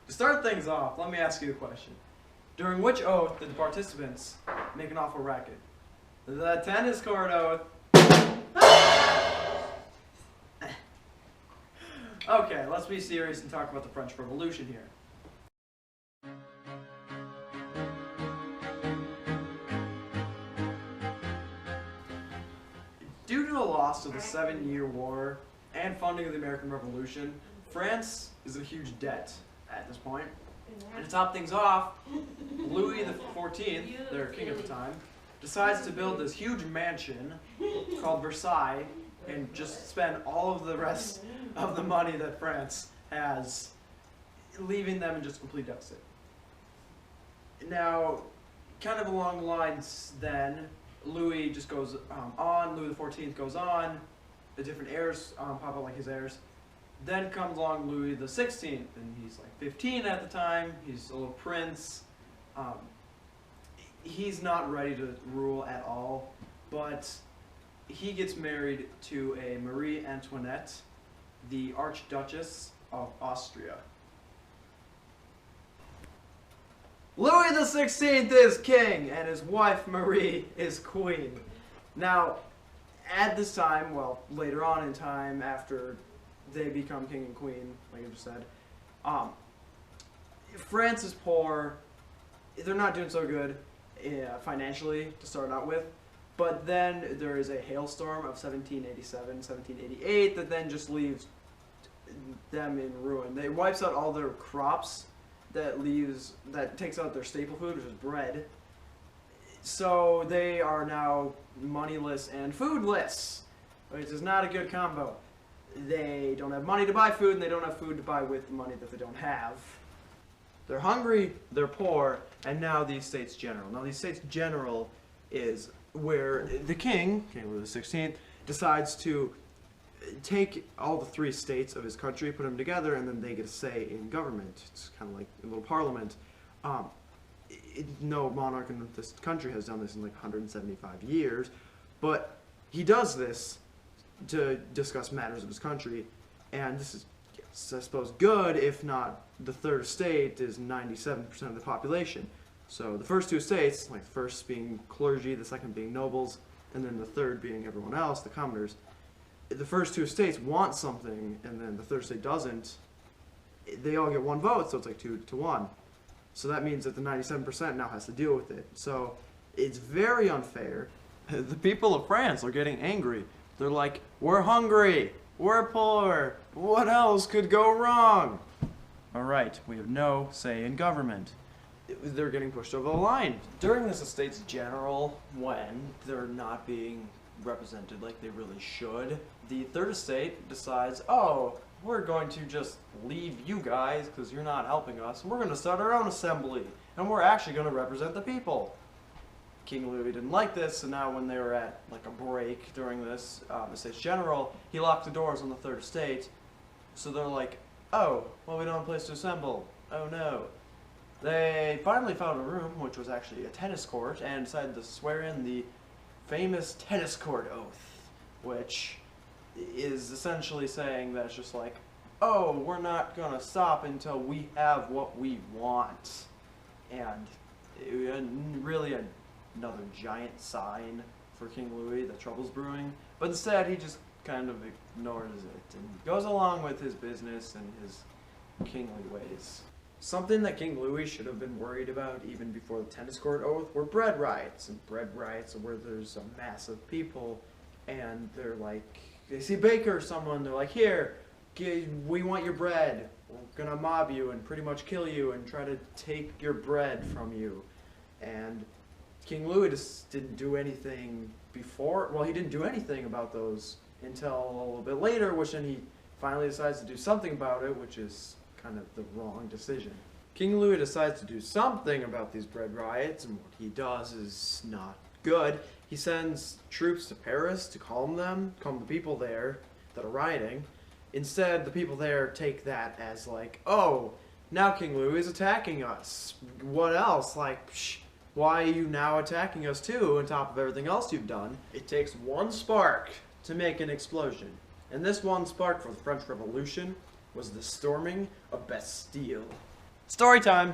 To start things off, let me ask you a question. During which oath did the participants make an awful racket? The tennis court oath. Okay, let's be serious and talk about the French Revolution here. Due to the loss of the 7-Year War and funding of the American Revolution, France is in a huge debt at this point. And to top things off, Louis XIV, their king at the time, decides to build this huge mansion called Versailles and just spend all of the rest of the money that France has, leaving them in just complete deficit. Now, kind of along the lines then, Louis just goes Louis XIV goes on, the different heirs pop up like his heirs. Then comes along Louis XVI, and he's like 15 at the time, he's a little prince. He's not ready to rule at all, but he gets married to a Marie Antoinette, the Archduchess of Austria. Louis XVI is king, and his wife Marie is queen. Now, at this time, well, later on in time, after they become king and queen, like I just said, France is poor. They're not doing so good financially to start out with. But then there is a hailstorm of 1787, 1788 that then just leaves them in ruin. It wipes out all their crops, that takes out their staple food, which is bread. So they are now moneyless and foodless, which is not a good combo. They don't have money to buy food, and they don't have food to buy with the money that they don't have. They're hungry, they're poor, and now the Estates General. Now the Estates General is where the king, King Louis XVI, decides to take all the 3 states of his country, put them together, and then they get a say in government. It's kind of like a little parliament. No monarch in this country has done this in like 175 years, but he does this to discuss matters of his country, and this is, yes, I suppose, good, if not the third estate is 97% of the population. So the first 2 estates, like the first being clergy, the second being nobles, and then the third being everyone else, the commoners, the first 2 estates want something, and then the third estate doesn't. They all get 1 vote, so it's like 2 to 1. So that means that the 97% now has to deal with it. So it's very unfair. The people of France are getting angry. They're like, we're hungry, we're poor, what else could go wrong? Alright, we have no say in government. They're getting pushed over the line. During this Estates General, when they're not being represented like they really should, the third estate decides, oh, we're going to just leave you guys because you're not helping us, and we're going to start our own assembly, and we're actually going to represent the people. King Louis didn't like this, so now when they were at like a break during this Estates General, he locked the doors on the third estate. So they're like, oh, well, we don't have a place to assemble. Oh no. They finally found a room, which was actually a tennis court, and decided to swear in the famous tennis court oath, which is essentially saying that it's just like, oh, we're not gonna stop until we have what we want. And really another giant sign for King Louis that trouble's brewing, but instead he just kind of ignores it and goes along with his business and his kingly ways. Something that King Louis should have been worried about even before the tennis court oath were bread riots. And bread riots are where there's a mass of people and they're like, they see baker or someone, they're like, here, we want your bread. We're gonna mob you and pretty much kill you and try to take your bread from you. And King Louis just didn't do anything before, well, he didn't do anything about those until a little bit later, which then he finally decides to do something about it, which is kind of the wrong decision. King Louis decides to do something about these bread riots, and what he does is not good. He sends troops to Paris to calm the people there that are rioting. Instead, the people there take that as like, oh, now King Louis is attacking us. What else? Like, psh, why are you now attacking us too, on top of everything else you've done? It takes 1 spark to make an explosion. And this 1 spark for the French Revolution was the storming of Bastille. Story time!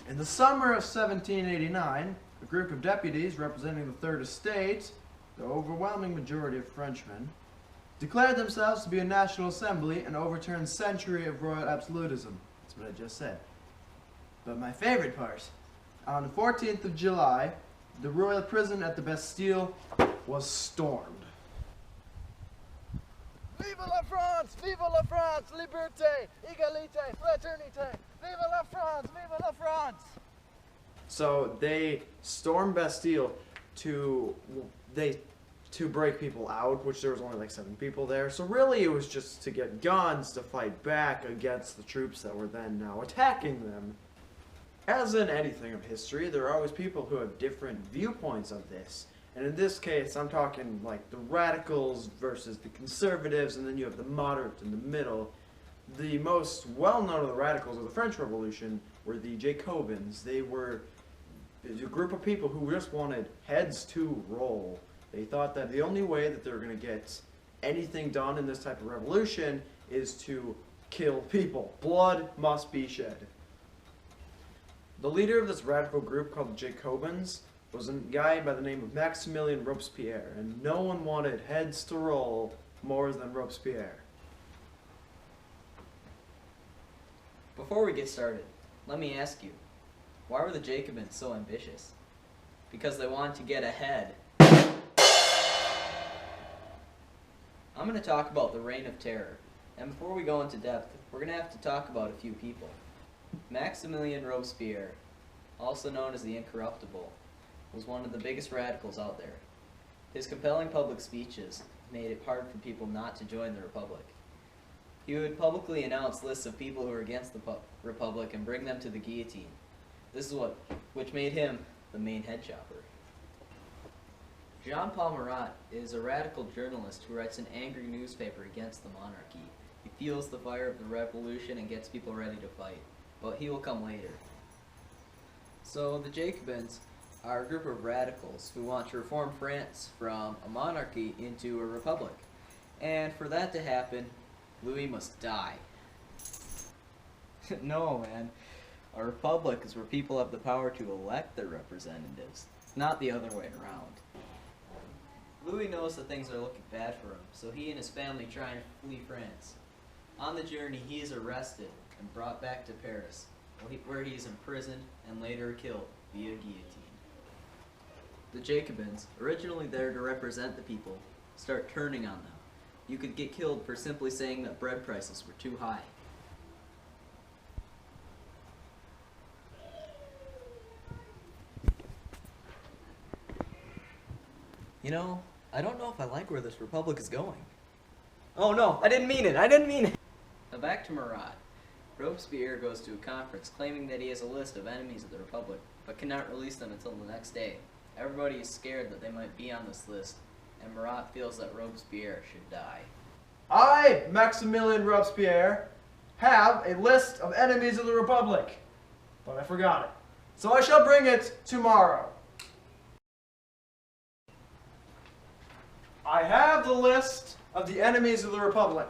In the summer of 1789, a group of deputies representing the Third Estate, the overwhelming majority of Frenchmen, declared themselves to be a national assembly and overturned a century of royal absolutism. That's what I just said. But my favorite part, on the 14th of July, the royal prison at the Bastille was stormed. Vive la France! Vive la France! Liberté! Égalité! Fraternité! Vive la France! Vive la France! So they stormed Bastille to break people out, which there was only like 7 people there. So really it was just to get guns to fight back against the troops that were then now attacking them. As in anything of history, there are always people who have different viewpoints of this. And in this case, I'm talking like the radicals versus the conservatives, and then you have the moderates in the middle. The most well-known of the radicals of the French Revolution were the Jacobins. They were a group of people who just wanted heads to roll. They thought that the only way that they were going to get anything done in this type of revolution is to kill people. Blood must be shed. The leader of this radical group called the Jacobins was a guy by the name of Maximilien Robespierre, and no one wanted heads to roll more than Robespierre. Before we get started, let me ask you, why were the Jacobins so ambitious? Because they wanted to get ahead. I'm going to talk about the Reign of Terror, and before we go into depth, we're going to have to talk about a few people. Maximilien Robespierre, also known as the Incorruptible, was one of the biggest radicals out there. His compelling public speeches made it hard for people not to join the Republic. He would publicly announce lists of people who were against the Republic and bring them to the guillotine. This is which made him the main head chopper. Jean-Paul Marat is a radical journalist who writes an angry newspaper against the monarchy. He fuels the fire of the revolution and gets people ready to fight, but he will come later. So the Jacobins are a group of radicals who want to reform France from a monarchy into a republic. And for that to happen, Louis must die. No, man. A republic is where people have the power to elect their representatives, not the other way around. Louis knows that things are looking bad for him, so he and his family try and flee France. On the journey, he is arrested and brought back to Paris, where he is imprisoned and later killed via guillotine. The Jacobins, originally there to represent the people, start turning on them. You could get killed for simply saying that bread prices were too high. You know, I don't know if I like where this republic is going. Oh no, I didn't mean it! Now back to Marat. Robespierre goes to a conference claiming that he has a list of enemies of the Republic, but cannot release them until the next day. Everybody is scared that they might be on this list, and Marat feels that Robespierre should die. I, Maximilien Robespierre, have a list of enemies of the Republic, but I forgot it. So I shall bring it tomorrow. I have the list of the enemies of the Republic.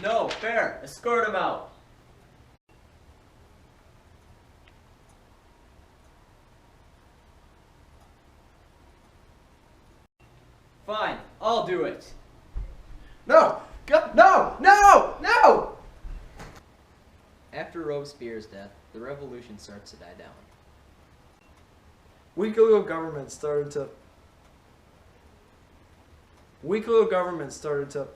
No, fair. Escort him out. Fine, I'll do it. No! No! After Robespierre's death, the revolution starts to die down. Weak little government started to Weak little government started to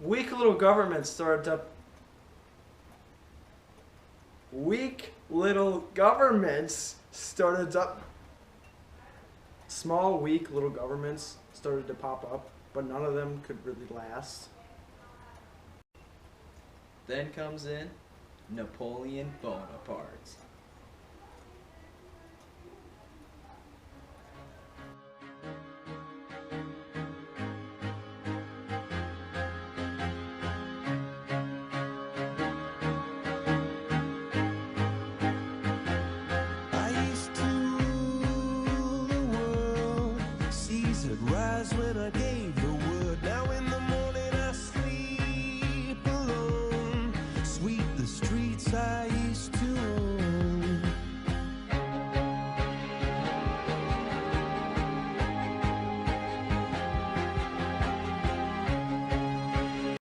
Weak little governments started to Small, weak little governments started to pop up, but none of them could really last. Then comes in Napoleon Bonaparte.